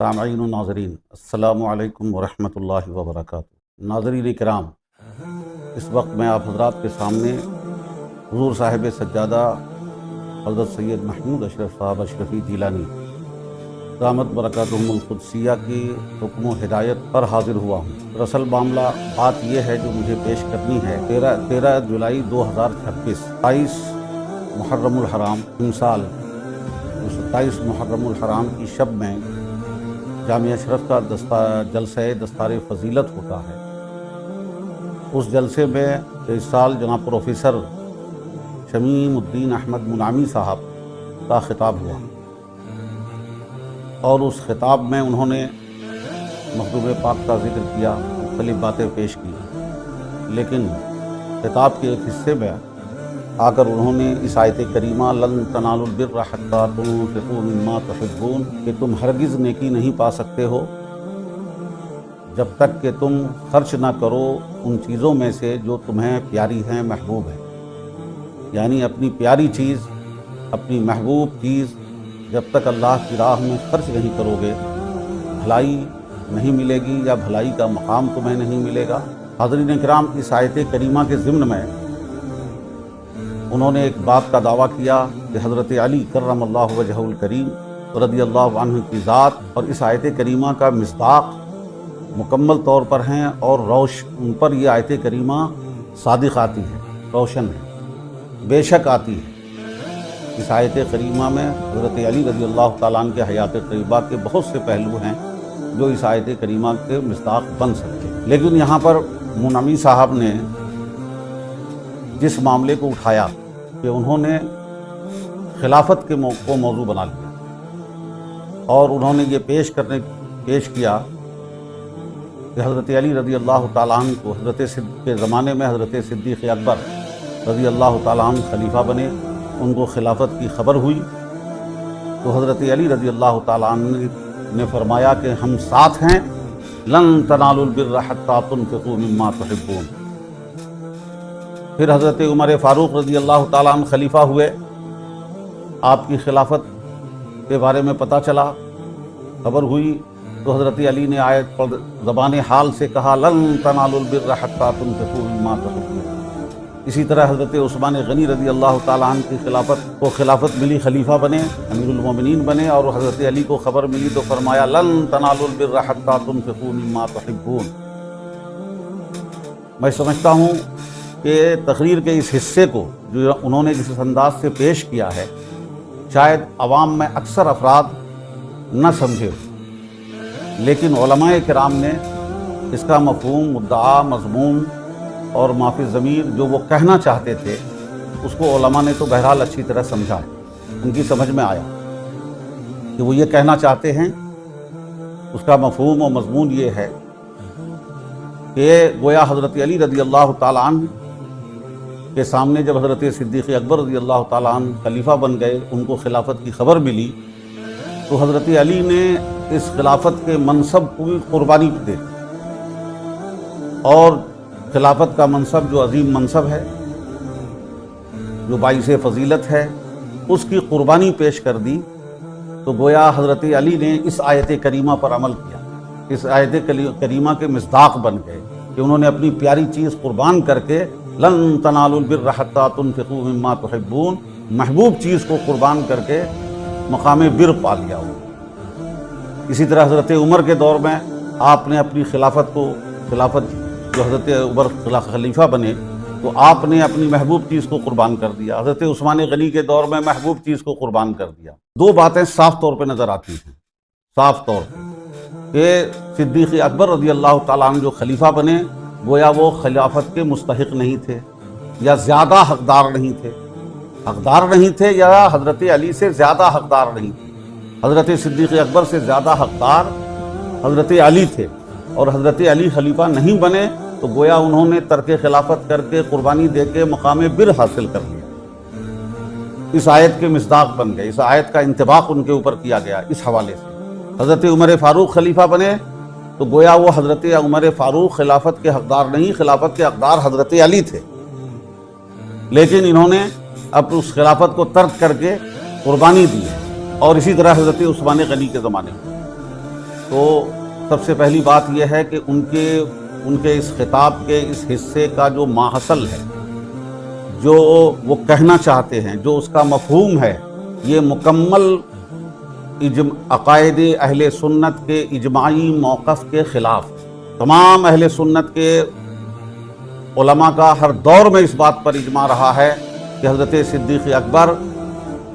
سامعین و ناظرین، السلام علیکم ورحمۃ اللہ وبرکاتہ۔ ناظرین کرام، اس وقت میں آپ حضرات کے سامنے حضور صاحب سجادہ حضرت سید محمود اشرف صاحب اشرفی جیلانی دامت برکاتہم القدسیہ کی حکم و ہدایت پر حاضر ہوا ہوں۔ دراصل معاملہ بات یہ ہے جو مجھے پیش کرنی ہے۔ 13 جولائی 2026 27 محرم الحرام امسال 27 محرم الحرام کی شب میں جامعہ اشرف کا جلسہ دستار فضیلت ہوتا ہے۔ اس جلسے میں اس سال جناب پروفیسر شمیم الدین احمد منامی صاحب کا خطاب ہوا، اور اس خطاب میں انہوں نے مخدوم پاک کا ذکر کیا، مختلف باتیں پیش کی، لیکن خطاب کے ایک حصے میں آ کر انہوں نے اس آیت کریمہ لن تنالوا البر حتی تنفقوا مما تحبون کہ تم ہرگز نیکی نہیں پا سکتے ہو جب تک کہ تم خرچ نہ کرو ان چیزوں میں سے جو تمہیں پیاری ہیں، محبوب ہیں۔ یعنی اپنی پیاری چیز، اپنی محبوب چیز جب تک اللہ کی راہ میں خرچ نہیں کرو گے، بھلائی نہیں ملے گی یا بھلائی کا مقام تمہیں نہیں ملے گا۔ حاضرین کرام، اس آیت کریمہ کے ضمن میں انہوں نے ایک بات کا دعویٰ کیا کہ حضرت علی کرم اللہ وجہہ الکریم رضی اللہ عنہ کی ذات اور اس آیت کریمہ کا مصداق مکمل طور پر ہیں، اور ان پر یہ آیت کریمہ صادق آتی ہے، روشن ہے، بے شک آتی ہے۔ اس آیت کریمہ میں حضرت علی رضی اللہ تعالیٰ عنہ کے حیات طیبہ کے بہت سے پہلو ہیں جو اس آیت کریمہ کے مصداق بن سکتے ہیں، لیکن یہاں پر منامی صاحب نے جس معاملے کو اٹھایا کہ انہوں نے خلافت کے کو موضوع بنا لیا، اور انہوں نے یہ پیش کیا کہ حضرت علی رضی اللہ تعالیٰ عنہ کو کے زمانے میں حضرت صدیق اکبر رضی اللہ تعالیٰ عنہ خلیفہ بنے، ان کو خلافت کی خبر ہوئی تو حضرت علی رضی اللہ تعالیٰ عنہ نے فرمایا کہ ہم ساتھ ہیں، لن تنالوا البر حتی تنفقوا مما تحبون۔ پھر حضرت عمر فاروق رضی اللہ تعالیٰ عنہ خلیفہ ہوئے، آپ کی خلافت کے بارے میں پتہ چلا، خبر ہوئی تو حضرت علی نے آیت پر زبان حال سے کہا لن تنالوا البر حتی تنفقوا مما تحبون۔ اسی طرح حضرت عثمان غنی رضی اللہ تعالیٰ عنہ کی خلافت ملی، خلیفہ بنے، امیر المومنین بنے، اور حضرت علی کو خبر ملی تو فرمایا لن تنالوا البر حتی تنفقوا مما تحبون۔ میں سمجھتا ہوں کہ تقریر کے اس حصے کو جو انہوں نے جس انداز سے پیش کیا ہے، شاید عوام میں اکثر افراد نہ سمجھے، لیکن علماء کرام نے اس کا مفہوم، مدعا، مضمون اور ما فی الضمیر جو وہ کہنا چاہتے تھے اس کو علماء نے تو بہرحال اچھی طرح سمجھا ہے، ان کی سمجھ میں آیا کہ وہ یہ کہنا چاہتے ہیں۔ اس کا مفہوم و مضمون یہ ہے کہ گویا حضرت علی رضی اللہ تعالیٰ عنہ کے سامنے جب حضرت صدیق اکبر رضی اللہ تعالیٰ عنہ خلیفہ بن گئے، ان کو خلافت کی خبر ملی تو حضرت علی نے اس خلافت کے منصب کو قربانی دے، اور خلافت کا منصب جو عظیم منصب ہے، جو باعث فضیلت ہے، اس کی قربانی پیش کر دی۔ تو گویا حضرت علی نے اس آیت کریمہ پر عمل کیا، اس آیت کریمہ کے مصداق بن گئے کہ انہوں نے اپنی پیاری چیز قربان کر کے لن تنالوا البر حتی تنفقوا مما تحبون، محبوب چیز کو قربان کر کے مقام بر پا لیا ہو۔ اسی طرح حضرت عمر کے دور میں آپ نے اپنی خلافت جو حضرت عمر خلیفہ بنے تو آپ نے اپنی محبوب چیز کو قربان کر دیا، حضرت عثمان غنی کے دور میں محبوب چیز کو قربان کر دیا۔ دو باتیں صاف طور پہ نظر آتی ہیں، صاف طور پہ کہ صدیق اکبر رضی اللہ تعالیٰ عنہ جو خلیفہ بنے، گویا وہ خلافت کے مستحق نہیں تھے، یا زیادہ حقدار نہیں تھے، یا حضرت علی سے زیادہ حقدار نہیں تھے۔ حضرت صدیق اکبر سے زیادہ حقدار حضرت علی تھے، اور حضرت علی خلیفہ نہیں بنے تو گویا انہوں نے ترک خلافت کر کے قربانی دے کے مقام بر حاصل کر لیا۔ اس آیت کے مصداق بن گئے، اس آیت کا انطباق ان کے اوپر کیا گیا۔ اس حوالے سے حضرت عمر فاروق خلیفہ بنے تو گویا وہ حضرت عمر فاروق خلافت کے حقدار نہیں، خلافت کے حقدار حضرت علی تھے، لیکن انہوں نے اب اس خلافت کو ترک کر کے قربانی دی ہے۔ اور اسی طرح حضرت عثمان غنی کے زمانے میں تو سب سے پہلی بات یہ ہے کہ ان کے اس خطاب کے اس حصے کا جو ماحصل ہے، جو وہ کہنا چاہتے ہیں، جو اس کا مفہوم ہے، یہ مکمل عقائد اہل سنت کے اجماعی موقف کے خلاف۔ تمام اہل سنت کے علماء کا ہر دور میں اس بات پر اجماع رہا ہے کہ حضرت صدیق اکبر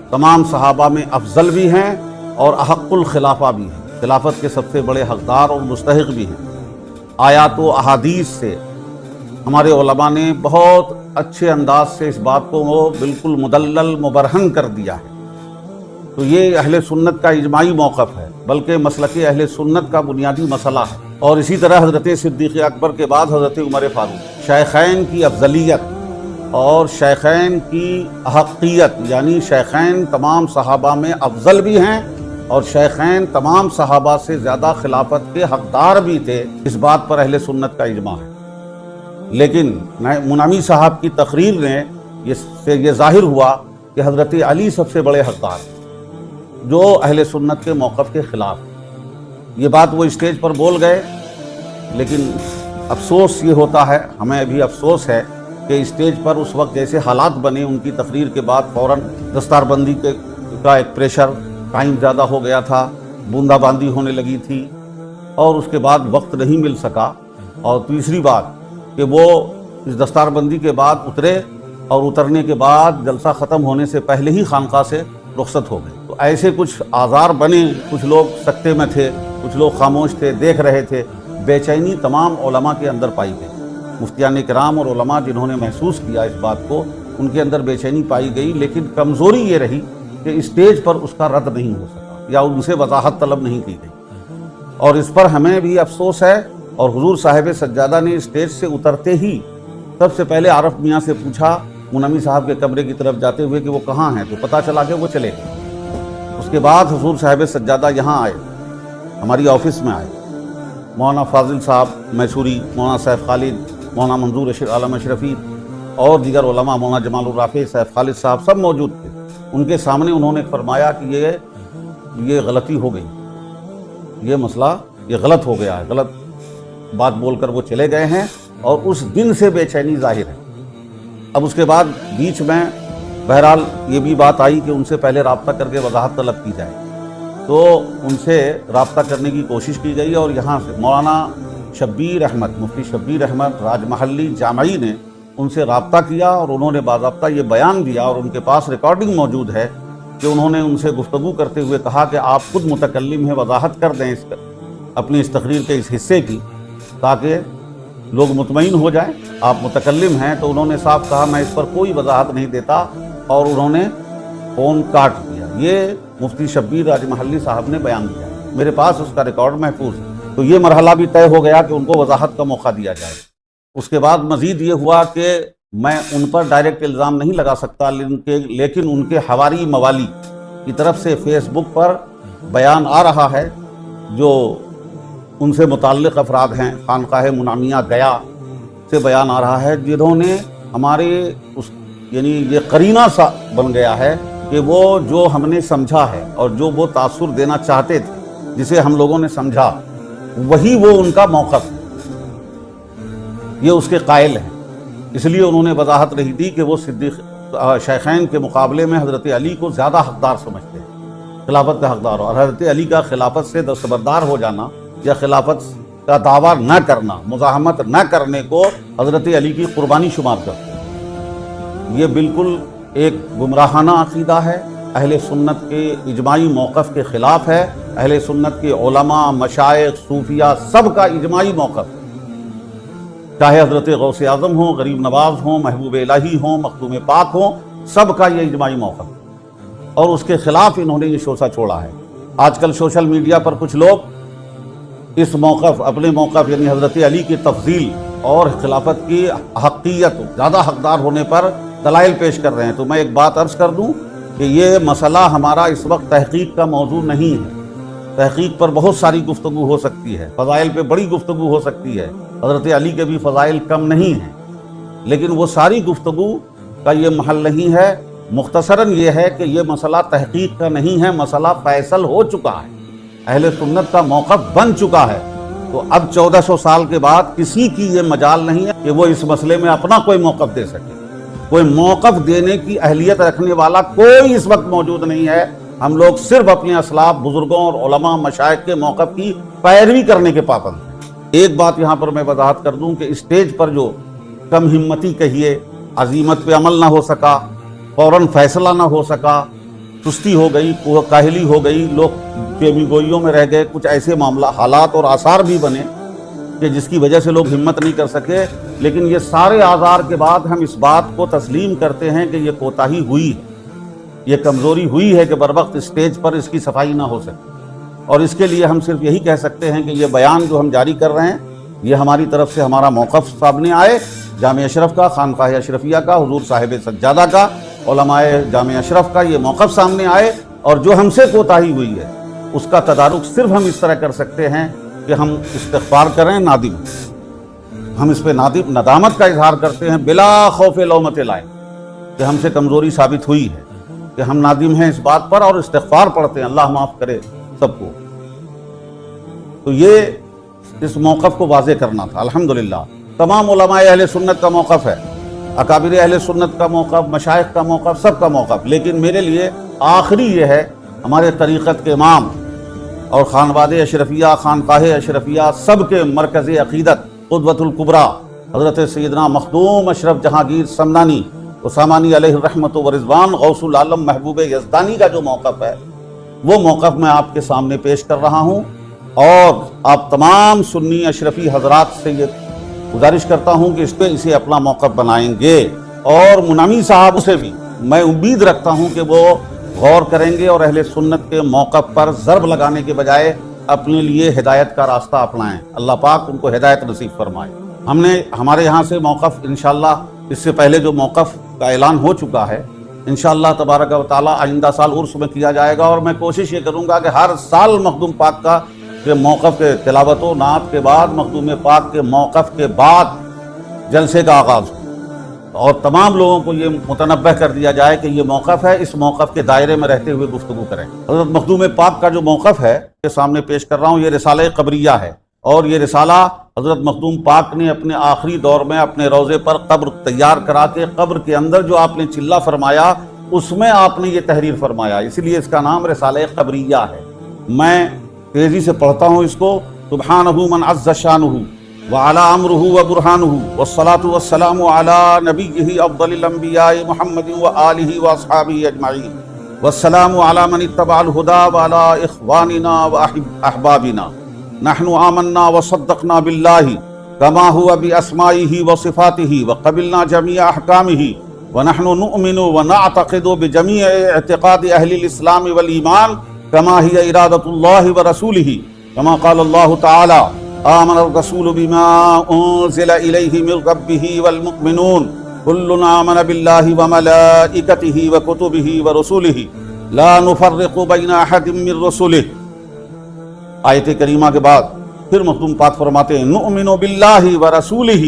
تمام صحابہ میں افضل بھی ہیں اور احق الخلافہ بھی ہیں، خلافت کے سب سے بڑے حقدار اور مستحق بھی ہیں۔ آیات و احادیث سے ہمارے علماء نے بہت اچھے انداز سے اس بات کو وہ بالکل مدلل مبرہن کر دیا ہے۔ تو یہ اہل سنت کا اجماعی موقف ہے، بلکہ مسلک اہل سنت کا بنیادی مسئلہ ہے۔ اور اسی طرح حضرت صدیق اکبر کے بعد حضرت عمر فاروق، شیخین کی افضلیت اور شیخین کی احقیت، یعنی شیخین تمام صحابہ میں افضل بھی ہیں اور شیخین تمام صحابہ سے زیادہ خلافت کے حقدار بھی تھے، اس بات پر اہل سنت کا اجماع ہے۔ لیکن منامی صاحب کی تقریر نے یہ ظاہر ہوا کہ حضرت علی سب سے بڑے حقدار ہیں، جو اہل سنت کے موقف کے خلاف۔ یہ بات وہ اسٹیج پر بول گئے، لیکن افسوس یہ ہوتا ہے، ہمیں ابھی افسوس ہے کہ اسٹیج پر اس وقت جیسے حالات بنے، ان کی تقریر کے بعد فوراً دستار بندی کا ایک پریشر، ٹائم زیادہ ہو گیا تھا، بوندا باندی ہونے لگی تھی، اور اس کے بعد وقت نہیں مل سکا۔ اور تیسری بات کہ وہ اس دستار بندی کے بعد اترے اور اترنے کے بعد جلسہ ختم ہونے سے پہلے ہی خانقاہ سے رخصت ہو گئے۔ تو ایسے کچھ آزار بنے، کچھ لوگ سکتے میں تھے، کچھ لوگ خاموش تھے، دیکھ رہے تھے۔ بے چینی تمام علماء کے اندر پائی گئی، مفتیان کرام اور علماء جنہوں نے محسوس کیا اس بات کو، ان کے اندر بے چینی پائی گئی۔ لیکن کمزوری یہ رہی کہ اسٹیج پر اس کا رد نہیں ہو سکا یا ان سے وضاحت طلب نہیں کی گئی، اور اس پر ہمیں بھی افسوس ہے۔ اور حضور صاحب سجادہ نے اسٹیج سے اترتے ہی سب سے پہلے عارف میاں سے پوچھا، منمی صاحب کے کمرے کی طرف جاتے ہوئے، کہ وہ کہاں ہیں، تو پتہ چلا کہ وہ چلے گئے۔ اس کے بعد حضور صاحب سجادہ یہاں آئے، ہماری آفس میں آئے۔ مولانا فاضل صاحب میسوری، مولانا سیف خالد، مولانا منظور عالم اشرفی اور دیگر علماء، مولانا جمال الرافع، سیف خالد صاحب سب موجود تھے۔ ان کے سامنے انہوں نے فرمایا کہ یہ غلطی ہو گئی، یہ مسئلہ یہ غلط ہو گیا ہے، غلط بات بول کر وہ چلے گئے ہیں، اور اس دن سے بے چینی ظاہر ہے۔ اب اس کے بعد بیچ میں بہرحال یہ بھی بات آئی کہ ان سے پہلے رابطہ کر کے وضاحت طلب کی جائے، تو ان سے رابطہ کرنے کی کوشش کی گئی، اور یہاں سے مولانا شبیر احمد، مفتی شبیر احمد راج محلی جامعی نے ان سے رابطہ کیا، اور انہوں نے باضابطہ یہ بیان دیا، اور ان کے پاس ریکارڈنگ موجود ہے کہ انہوں نے ان سے گفتگو کرتے ہوئے کہا کہ آپ خود متکلم ہیں، وضاحت کر دیں اپنی اس تقریر کے اس حصے کی، تاکہ لوگ مطمئن ہو جائیں، آپ متکلم ہیں۔ تو انہوں نے صاف کہا میں اس پر کوئی وضاحت نہیں دیتا، اور انہوں نے فون کاٹ دیا۔ یہ مفتی شبیر راج محلی صاحب نے بیان دیا، میرے پاس اس کا ریکارڈ محفوظ ہے۔ تو یہ مرحلہ بھی طے ہو گیا کہ ان کو وضاحت کا موقع دیا جائے۔ اس کے بعد مزید یہ ہوا کہ میں ان پر ڈائریکٹ الزام نہیں لگا سکتا، لیکن ان کے حواری موالی کی طرف سے فیس بک پر بیان آ رہا ہے، جو ان سے متعلق افراد ہیں، خانقاہ منامیہ گیا سے بیان آ رہا ہے، جنہوں نے ہمارے یعنی یہ قرینہ سا بن گیا ہے کہ وہ جو ہم نے سمجھا ہے اور جو وہ تاثر دینا چاہتے تھے، جسے ہم لوگوں نے سمجھا، وہی وہ ان کا موقف ہے، یہ اس کے قائل ہیں۔ اس لیے انہوں نے وضاحت نہیں دی کہ وہ صدیق شیخین کے مقابلے میں حضرت علی کو زیادہ حقدار سمجھتے ہیں، خلافت کا حقدار، اور حضرت علی کا خلافت سے دستبردار ہو جانا یا خلافت کا دعویٰ نہ کرنا، مزاحمت نہ کرنے کو حضرت علی کی قربانی شمار کرتے ہیں۔ یہ بالکل ایک گمراہانہ عقیدہ ہے، اہل سنت کے اجماعی موقف کے خلاف ہے۔ اہل سنت کے علماء، مشائخ، صوفیاء سب کا اجماعی موقف ہے، چاہے حضرت غوث اعظم ہوں، غریب نواز ہوں، محبوب الہی ہوں، مخدوم پاک ہوں، سب کا یہ اجماعی موقف ہے، اور اس کے خلاف انہوں نے یہ شوشہ چھوڑا ہے۔ آج کل سوشل میڈیا پر کچھ لوگ اس موقف، اپنے موقف یعنی حضرت علی کی تفضیل اور خلافت کی حقیت، زیادہ حقدار ہونے پر دلائل پیش کر رہے ہیں۔ تو میں ایک بات عرض کر دوں کہ یہ مسئلہ ہمارا اس وقت تحقیق کا موضوع نہیں ہے۔ تحقیق پر بہت ساری گفتگو ہو سکتی ہے، فضائل پہ بڑی گفتگو ہو سکتی ہے، حضرت علی کے بھی فضائل کم نہیں ہیں، لیکن وہ ساری گفتگو کا یہ محل نہیں ہے۔ مختصراً یہ ہے کہ یہ مسئلہ تحقیق کا نہیں ہے، مسئلہ فیصل ہو چکا ہے، اہل سنت کا موقف بن چکا ہے، تو اب 1400 سال کے بعد کسی کی یہ مجال نہیں ہے کہ وہ اس مسئلے میں اپنا کوئی موقف دے سکے۔ کوئی موقف دینے کی اہلیت رکھنے والا کوئی اس وقت موجود نہیں ہے۔ ہم لوگ صرف اپنے اسلاف، بزرگوں اور علماء مشائخ کے موقف کی پیروی کرنے کے پابند ہیں۔ ایک بات یہاں پر میں وضاحت کر دوں کہ اسٹیج پر جو کم ہمتی کہیے، عزیمت پہ عمل نہ ہو سکا، فوراً فیصلہ نہ ہو سکا، سستی ہو گئی، کاہلی ہو گئی، لوگ پیمی گوئیوں میں رہ گئے، کچھ ایسے معاملہ حالات اور آثار بھی بنے کہ جس کی وجہ سے لوگ ہمت نہیں کر سکے، لیکن یہ سارے آثار کے بعد ہم اس بات کو تسلیم کرتے ہیں کہ یہ کوتاہی ہوئی ہے، یہ کمزوری ہوئی ہے کہ بروقت اسٹیج پر اس کی صفائی نہ ہو سکے، اور اس کے لیے ہم صرف یہی کہہ سکتے ہیں کہ یہ بیان جو ہم جاری کر رہے ہیں یہ ہماری طرف سے ہمارا موقف سامنے آئے، جامع اشرف کا، خانقاہ اشرفیہ کا، حضور صاحب سجادہ کا، علماء جامع اشرف کا یہ موقف سامنے آئے، اور جو ہم سے کوتاہی ہوئی ہے اس کا تدارک صرف ہم اس طرح کر سکتے ہیں کہ ہم استغفار کریں، نادم ہم اس پہ ندامت کا اظہار کرتے ہیں بلا خوف لومت لائم کہ ہم سے کمزوری ثابت ہوئی ہے، کہ ہم نادم ہیں اس بات پر، اور استغفار پڑھتے ہیں اللہ معاف کرے سب کو۔ تو یہ اس موقف کو واضح کرنا تھا۔ الحمدللہ تمام علماء اہل سنت کا موقف ہے، اکابر اہل سنت کا موقف، مشائخ کا موقف، سب کا موقف، لیکن میرے لیے آخری یہ ہے، ہمارے طریقت کے امام اور خانواد اشرفیہ، خانقاہ اشرفیہ، سب کے مرکز عقیدت قدوۃ الکبریٰ حضرت سیدنا مخدوم اشرف جہانگیر سمنانی عثمانی علیہ الرحمت و رضوان غوث العالم محبوب یزدانی کا جو موقف ہے، وہ موقف میں آپ کے سامنے پیش کر رہا ہوں، اور آپ تمام سنی اشرفی حضرات سے یہ گزارش کرتا ہوں کہ اسے اپنا موقف بنائیں گے، اور منامی صاحب سے بھی میں امید رکھتا ہوں کہ وہ غور کریں گے اور اہل سنت کے موقف پر ضرب لگانے کے بجائے اپنے لیے ہدایت کا راستہ اپنائیں۔ اللہ پاک ان کو ہدایت نصیب فرمائے۔ ہمارے یہاں سے موقف انشاءاللہ اس سے پہلے جو موقف کا اعلان ہو چکا ہے، انشاءاللہ تبارک و تعالی آئندہ سال عرس میں کیا جائے گا، اور میں کوشش یہ کروں گا کہ ہر سال مخدوم پاک کا کہ موقف کے تلاوت و نعت کے بعد، مخدوم پاک کے موقف کے بعد جلسے کا آغاز ہو، اور تمام لوگوں کو یہ متنبہ کر دیا جائے کہ یہ موقف ہے، اس موقف کے دائرے میں رہتے ہوئے گفتگو کریں۔ حضرت مخدوم پاک کا جو موقف ہے کے سامنے پیش کر رہا ہوں، یہ رسالہ قبریہ ہے، اور یہ رسالہ حضرت مخدوم پاک نے اپنے آخری دور میں اپنے روضے پر قبر تیار کرا کے، قبر کے اندر جو آپ نے چلہ فرمایا اس میں آپ نے یہ تحریر فرمایا، اس لیے اس کا نام رسالہ قبریہ ہے۔ میں تیزی سے پڑھتا ہوں اس کو۔ سبحانہ من عز شانہ وعلی امرہ وبرہانہ والصلاة والسلام علی نبیہ افضل الانبیاء محمد وآلہ واصحابہ اجمعین، والسلام علی من اتبع الہدی وعلی اخواننا واحبابنا۔ نحن آمنا وصدقنا باللہ کما هو باسمائہ وصفاتہ وقبلنا جمیع احکامہ، ونحن نؤمن ونعتقد بجمیع اعتقاد اہل الاسلام والایمان کما ہی ارادۃ اللہ ورسولہ، کما قال اللہ تعالی آمن الرسول بما انزل الیہ من ربہ والمؤمنون کل آمن باللہ وملائکتہ وکتبہ ورسولہ لا نفرق بین احد من رسلہ۔ آیت کریمہ کے بعد پھر مخدوم پاک فرماتے ہیں نؤمن باللہ ورسولہ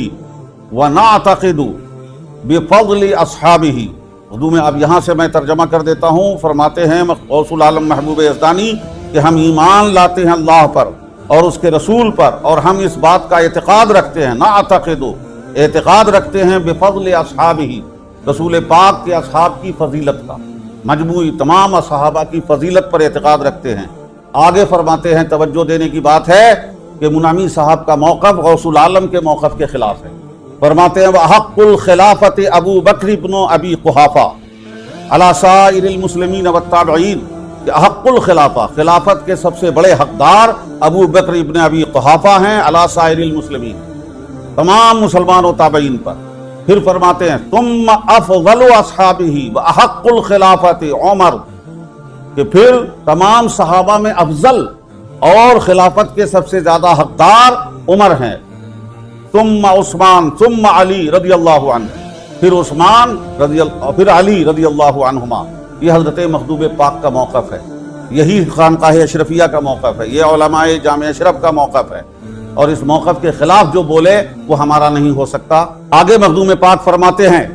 ونعتقد بفضل اصحابہ۔ اردو میں اب یہاں سے میں ترجمہ کر دیتا ہوں۔ فرماتے ہیں غوث العالم محبوب یزدانی کہ ہم ایمان لاتے ہیں اللہ پر اور اس کے رسول پر، اور ہم اس بات کا اعتقاد رکھتے ہیں، نعتقد اعتقاد رکھتے ہیں بفضل اصحابہ، رسول پاک کے اصحاب کی فضیلت کا، مجموعی تمام صحابہ کی فضیلت پر اعتقاد رکھتے ہیں۔ آگے فرماتے ہیں، توجہ دینے کی بات ہے کہ منامی صاحب کا موقف غوث العالم کے موقف کے خلاف ہے۔ فرماتے ہیں وحق الخلافت ابو بکر بن ابی قحافہ علی سائر المسلمین والتابعین، کہ حق الخلافہ، خلافت کے سب سے بڑے حقدار ابو بکر ابن ابی قحافہ ہیں، علی سائر المسلمین، تمام مسلمان و تابعین پر۔ پھر فرماتے ہیں ثم افضل اصحابہ واحق الخلافت عمر، کہ پھر تمام صحابہ میں افضل اور خلافت کے سب سے زیادہ حقدار عمر ہیں، ثم عثمان ثم علی رضی اللہ عنہ، پھر عثمان پھر علی رضی اللہ عنہما۔ یہ حضرت مخدوم پاک کا موقف ہے، یہی خانقاہ اشرفیہ کا موقف ہے، یہ علماء جامع اشرف کا موقف ہے، اور اس موقف کے خلاف جو بولے وہ ہمارا نہیں ہو سکتا۔ آگے مخدوم پاک فرماتے ہیں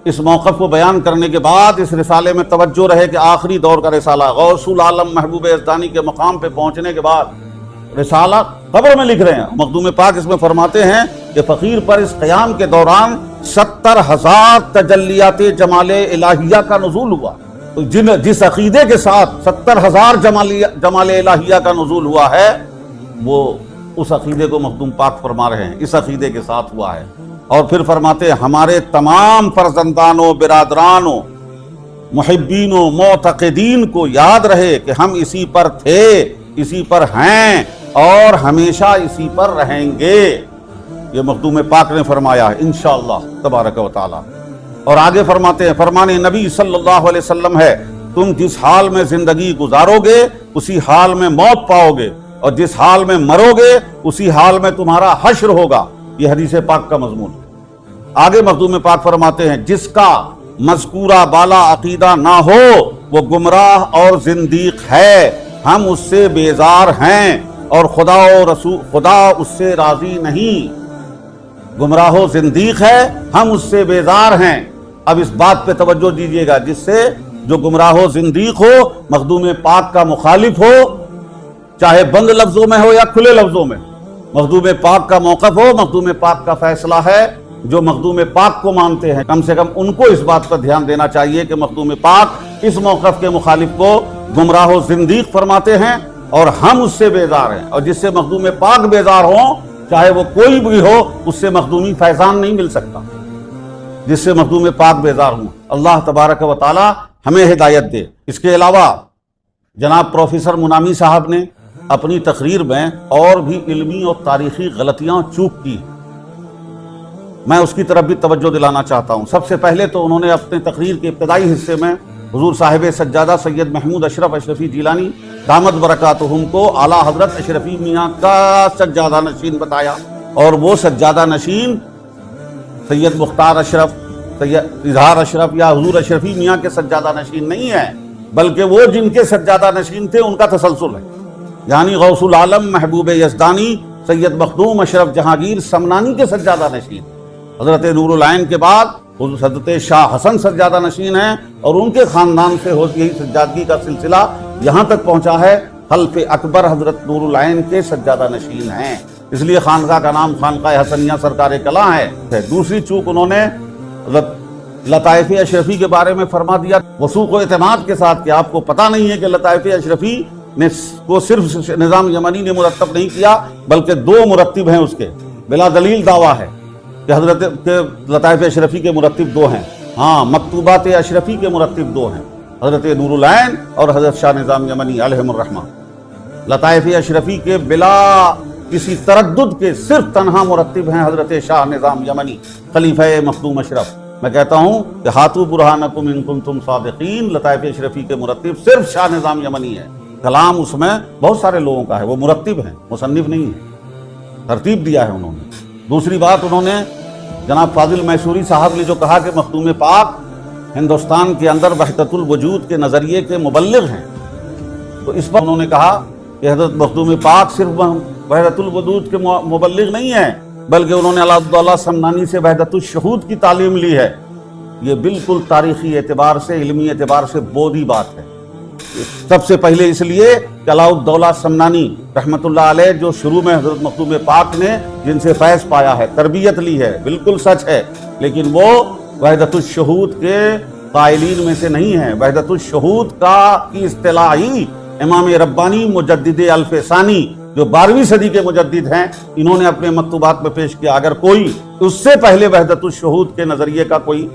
اس موقف کو بیان کرنے کے بعد اس رسالے میں توجہ رہے کہ آخری دور کا رسالہ غوث العالم محبوب یزدانی کے مقام پہ پہنچنے کے بعد رسالہ قبر میں لکھ رہے ہیں. مخدوم پاک اس میں فرماتے ہیں کہ فقیر پر اس قیام کے دوران 70,000 تجلیات جمال الہیہ کا نزول ہوا. تو جس عقیدے کے ساتھ 70,000 جمال الہیہ کا نزول ہوا ہے وہ اس عقیدے کو مخدوم پاک فرما رہے ہیں، اس عقیدے کے ساتھ ہوا ہے. اور پھر فرماتے ہیں ہمارے تمام فرزندانوں، برادرانوں، محبینوں، معتقدین کو یاد رہے کہ ہم اسی پر تھے، اسی پر ہیں اور ہمیشہ اسی پر رہیں گے. یہ مخدوم پاک نے فرمایا ہے انشاءاللہ تبارک و تعالی. اور آگے فرماتے ہیں فرمان نبی صلی اللہ علیہ وسلم ہے تم جس حال میں زندگی گزارو گے اسی حال میں موت پاؤ گے، اور جس حال میں مرو گے اسی حال میں تمہارا حشر ہوگا. یہ حدیث پاک کا مضمون ہے. آگے مخدوم پاک فرماتے ہیں جس کا مذکورہ بالا عقیدہ نہ ہو وہ گمراہ اور زندیق ہے، ہم اس سے بیزار ہیں اور خدا اس سے راضی نہیں. گمراہ و زندیق ہے، ہم اس سے بیزار ہیں. اب اس بات پہ توجہ دیجیے گا، جس سے جو گمراہ و زندیق ہو، مخدوم پاک کا مخالف ہو، چاہے بند لفظوں میں ہو یا کھلے لفظوں میں، مخدوم پاک کا موقف ہو، مخدوم پاک کا فیصلہ ہے. جو مخدوم پاک کو مانتے ہیں کم سے کم ان کو اس بات پر دھیان دینا چاہیے کہ مخدوم پاک اس موقف کے مخالف کو گمراہ و زندیق فرماتے ہیں اور ہم اس سے بیزار ہیں. اور جس سے مخدوم پاک بیزار ہوں، چاہے وہ کوئی بھی ہو، اس سے مخدومی فیضان نہیں مل سکتا. جس سے مخدوم پاک بیزار ہوں، اللہ تبارک و تعالی ہمیں ہدایت دے. اس کے علاوہ جناب پروفیسر منامی صاحب نے اپنی تقریر میں اور بھی علمی اور تاریخی غلطیاں چوک کی، میں اس کی طرف بھی توجہ دلانا چاہتا ہوں. سب سے پہلے تو انہوں نے اپنے تقریر کے ابتدائی حصے میں حضور صاحب سجادہ سید محمود اشرف اشرفی جیلانی دامت برکاتہم کو اعلیٰ حضرت اشرفی میاں کا سجادہ نشین بتایا، اور وہ سجادہ نشین سید مختار اشرف، سید اظہار اشرف یا حضور اشرفی میاں کے سجادہ نشین نہیں ہے، بلکہ وہ جن کے سجادہ نشین تھے ان کا تسلسل ہے. یعنی غوث العالم محبوب یزدانی سید مخدوم اشرف جہانگیر سمنانی کے سجادہ نشین، حضرت نور العین کے بعد حضرت شاہ حسن سجادہ نشین ہیں، اور ان کے خاندان سے یہی سجادگی کا سلسلہ یہاں تک پہنچا ہے. خلف اکبر حضرت نور العین کے سجادہ نشین ہیں، اس لیے خانقاہ کا نام خانقاہ حسنیہ سرکار کلاں ہے. دوسری چوک انہوں نے لطائف اشرفی کے بارے میں فرما دیا وثوق و اعتماد کے ساتھ کہ آپ کو پتہ نہیں ہے کہ لطائف اشرفی نے کو صرف نظام یمنی نے مرتب نہیں کیا بلکہ 2 مرتب ہیں اس کے. بلا دلیل دعویٰ ہے کہ حضرت لطائف اشرفی کے مرتب 2 ہیں. ہاں، مکتوبات اشرفی کے مرتب 2 ہیں، حضرت نور العین اور حضرت شاہ نظام یمنی علیہم الرحمہ. لطائف اشرفی کے بلا کسی تردد کے صرف تنہا مرتب ہیں حضرت شاہ نظام یمنی خلیفہ مخدوم اشرف. میں کہتا ہوں کہ ہاتھو برہانکم ان کنتم صادقین، لطائف اشرفی کے مرتب صرف شاہ نظام یمنی ہے. کلام اس میں بہت سارے لوگوں کا ہے، وہ مرتب ہیں، مصنف نہیں ہے، ترتیب دیا ہے انہوں نے. دوسری بات، انہوں نے جناب فاضل میسوری صاحب نے جو کہا کہ مخدوم پاک ہندوستان کے اندر وحدت الوجود کے نظریے کے مبلغ ہیں، تو اس پر انہوں نے کہا کہ حضرت مخدوم پاک صرف وحدت الوجود کے مبلغ نہیں ہیں بلکہ انہوں نے عبداللہ سمنانی سے وحدت الشہود کی تعلیم لی ہے. یہ بالکل تاریخی اعتبار سے، علمی اعتبار سے بودھی بات ہے. سب سے پہلے اس لیے کہ علاؤالدولہ سمنانی رحمت اللہ علیہ جو شروع میں حضرت مخدوم پاک نے جن سے فیض پایا ہے، تربیت لی ہے، بالکل سچ ہے، لیکن وہ وحدت الشہود کے قائلین میں سے نہیں ہیں. وحدت الشہود کی اصطلاح ہی امام ربانی مجدد الف ثانی جو 12ویں صدی کے مجدد ہیں، انہوں نے اپنے مکتوبات میں پیش کیا. اگر کوئی اس سے پہلے وحدت الشہود کے نظریے کا کوئی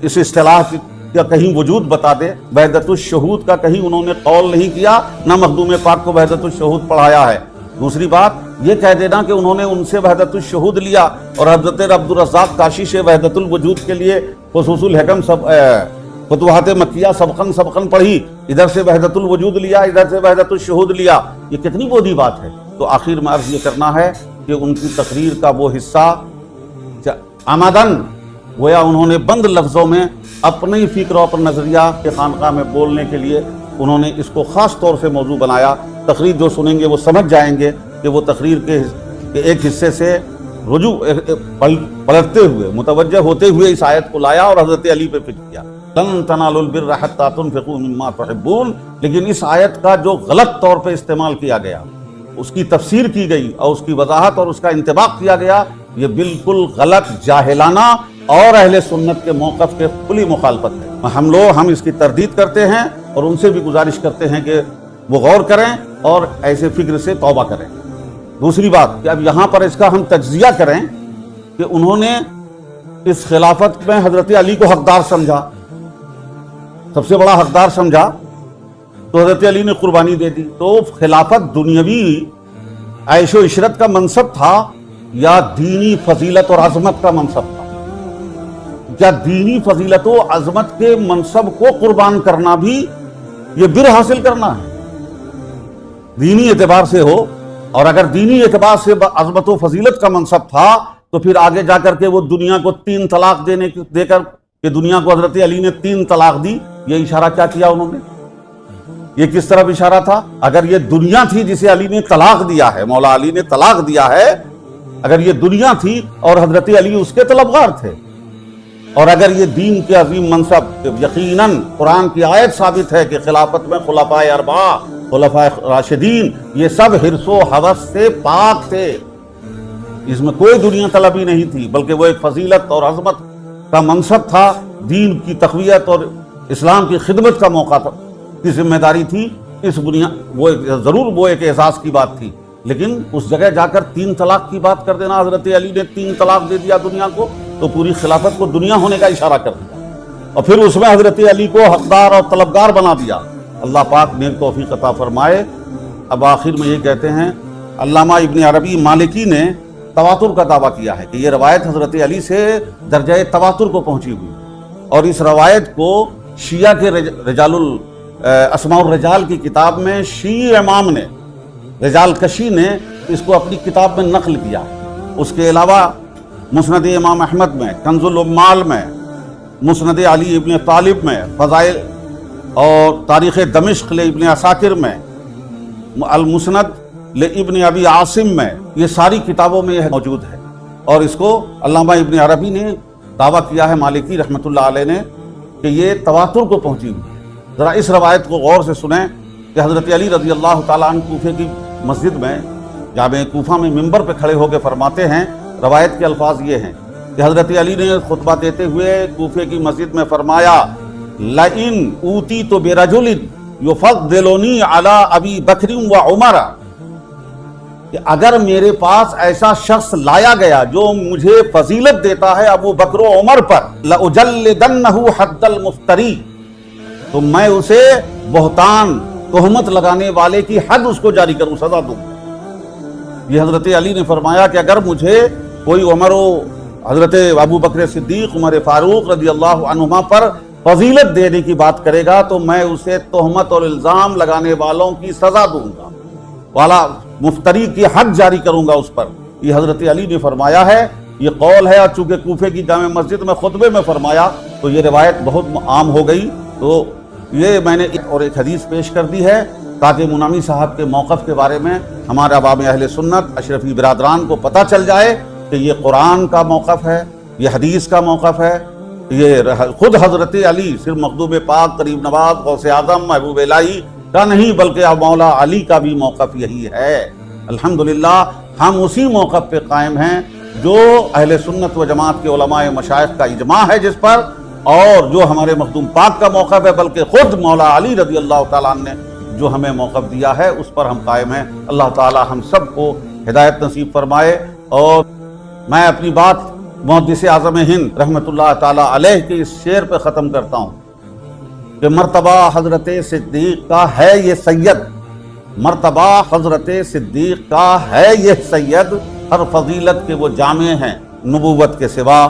اس اصطلاح یا کہیں وجود بتا دے، وحدت الشہود کا کہیں انہوں نے قول نہیں کیا، نہ مخدوم پاک کو وحدت الشہود پڑھایا ہے. دوسری بات یہ کہہ دینا کہ انہوں نے ان سے وحدت الشہود لیا اور حضرت عبدالرزاق کاشی سے وحدت الوجود کے لیے خصوص الحکم فتوحات مکیہ سبقن پڑھی، ادھر سے وحدت الوجود لیا، ادھر سے وحدت الشہود لیا، یہ کتنی بودھی بات ہے. تو آخر میں عرض یہ کرنا ہے کہ ان کی تقریر کا وہ حصہ آمدن گویا انہوں نے بند لفظوں میں اپنی فکر اور اپنا نظریہ کے خانقاہ میں بولنے کے لیے انہوں نے اس کو خاص طور سے موضوع بنایا. تقریر جو سنیں گے وہ سمجھ جائیں گے کہ وہ تقریر کے ایک حصے سے رجوع پلٹتے ہوئے متوجہ ہوتے ہوئے اس آیت کو لایا اور حضرت علی پہ فٹ کیا، لن تنالوا البر حتی تنفقوا مما تحبون۔ لیکن اس آیت کا جو غلط طور پہ استعمال کیا گیا، اس کی تفسیر کی گئی اور اس کی وضاحت اور اس کا انطباق کیا گیا، یہ بالکل غلط، جاہلانہ اور اہل سنت کے موقف کے کھلی مخالفت ہے۔ ہم اس کی تردید کرتے ہیں اور ان سے بھی گزارش کرتے ہیں کہ وہ غور کریں اور ایسے فکر سے توبہ کریں۔ دوسری بات کہ اب یہاں پر اس کا ہم تجزیہ کریں کہ انہوں نے اس خلافت میں حضرت علی کو حقدار سمجھا، سب سے بڑا حقدار سمجھا، تو حضرت علی نے قربانی دے دی۔ تو خلافت دنیاوی عیش و عشرت کا منصب تھا یا دینی فضیلت اور عظمت کا منصب تھا؟ کیا دینی فضیلت و عظمت کے منصب کو قربان کرنا بھی یہ بر حاصل کرنا ہے؟ دینی اعتبار سے ہو، اور اگر دینی اعتبار سے عظمت و فضیلت کا منصب تھا تو پھر آگے جا کر کے وہ دنیا کو 3 طلاق دے کر کہ دنیا کو حضرت علی نے 3 طلاق دی، یہ اشارہ کیا کیا انہوں نے؟ یہ کس طرف اشارہ تھا؟ اگر یہ دنیا تھی جسے علی نے طلاق دیا ہے، مولا علی نے طلاق دیا ہے، اگر یہ دنیا تھی اور حضرت علی اس کے طلبگار تھے، اور اگر یہ دین کے عظیم منصب، یقیناً قرآن کی آیت ثابت ہے کہ خلافت میں خلفائے اربعہ، خلفائے راشدین، یہ سب حرص و ہوس سے پاک تھے، اس میں کوئی دنیا طلبی نہیں تھی، بلکہ وہ ایک فضیلت اور عظمت کا منصب تھا، دین کی تقویت اور اسلام کی خدمت کا موقع تھا، کی ذمہ داری تھی۔ اس ضرور وہ ایک احساس کی بات تھی، لیکن اس جگہ جا کر 3 طلاق کی بات کر دینا، حضرت علی نے 3 طلاق دے دیا دنیا کو، تو پوری خلافت کو دنیا ہونے کا اشارہ کر دیا، اور پھر اس میں حضرت علی کو حقدار اور طلبگار بنا دیا۔ اللہ پاک نیک توفیق عطا فرمائے۔ اب آخر میں یہ کہتے ہیں، علامہ ابن عربی مالکی نے تواتر کا دعویٰ کیا ہے کہ یہ روایت حضرت علی سے درجہ تواتر کو پہنچی ہوئی، اور اس روایت کو شیعہ کے رجال اسماء الرجال کی کتاب میں شیعی امام نے، رجال کشی نے اس کو اپنی کتاب میں نقل کیا۔ اس کے علاوہ مسند امام احمد میں، کنز العمال میں، مسند علی ابن طالب میں، فضائل اور تاریخ دمشق لابن عساکر میں، المسند لابن ابی عاصم میں، یہ ساری کتابوں میں یہ موجود ہے، اور اس کو علامہ ابن عربی نے دعویٰ کیا ہے، مالکی رحمۃ اللہ علیہ نے، کہ یہ تواتر کو پہنچی ہوئی ہے۔ ذرا اس روایت کو غور سے سنیں کہ حضرت علی رضی اللہ تعالیٰ عنہ کوفے کی مسجد میں، جامع کوفہ میں ممبر پہ کھڑے ہو کے فرماتے ہیں، روایت کے الفاظ یہ ہیں کہ حضرت علی نے خطبہ دیتے ہوئے کوفے کی مسجد میں فرمایا، لَإِنْ أُوتِيتُ بِرَجُلٍ يُفَضِّلُنِي عَلَىٰ أَبِي بَكْرٍ وَعُمَرَ، کہ اگر میرے پاس ایسا شخص لایا گیا جو مجھے فضیلت دیتا ہے ابو بکر و عمر پر، لَأُجَلِّدَنَّهُ حَدَّ الْمُفْتَرِي، تو میں اسے بہتان، تہمت لگانے والے کی حد اس کو جاری کروں، سزا دوں۔ یہ حضرت علی نے فرمایا کہ اگر مجھے کوئی عمر و حضرت ابو بکر صدیق، عمر فاروق رضی اللہ عنہما پر فضیلت دینے کی بات کرے گا تو میں اسے تہمت اور الزام لگانے والوں کی سزا دوں گا، والا مفتری کی حد جاری کروں گا اس پر۔ یہ حضرت علی نے فرمایا ہے، یہ قول ہے، اور چونکہ کوفے کی جامع مسجد میں خطبے میں فرمایا تو یہ روایت بہت عام ہو گئی، تو یہ میں نے اور ایک حدیث پیش کر دی ہے تاکہ منامی صاحب کے موقف کے بارے میں ہمارے عوام اہل سنت اشرفی برادران کو پتہ چل جائے کہ یہ قرآن کا موقف ہے، یہ حدیث کا موقف ہے، یہ خود حضرت علی صرف مخدوم پاک، قریب نواز، غوث اعظم، محبوب الہی کا نہیں بلکہ اب مولا علی کا بھی موقف یہی ہے۔ الحمدللہ ہم اسی موقف پہ قائم ہیں جو اہل سنت و جماعت کے علماء مشائخ کا اجماع ہے جس پر، اور جو ہمارے مخدوم پاک کا موقف ہے، بلکہ خود مولا علی رضی اللہ تعالیٰ عنہ نے جو ہمیں موقف دیا ہے اس پر ہم قائم ہیں۔ اللہ تعالیٰ ہم سب کو ہدایت نصیب فرمائے۔ اور میں اپنی بات محدث اعظم ہند رحمۃ اللہ تعالیٰ علیہ کے اس شعر پہ ختم کرتا ہوں کہ مرتبہ حضرت صدیق کا ہے یہ سید، مرتبہ حضرت صدیق کا ہے یہ سید، ہر فضیلت کے وہ جامع ہیں نبوت کے سوا۔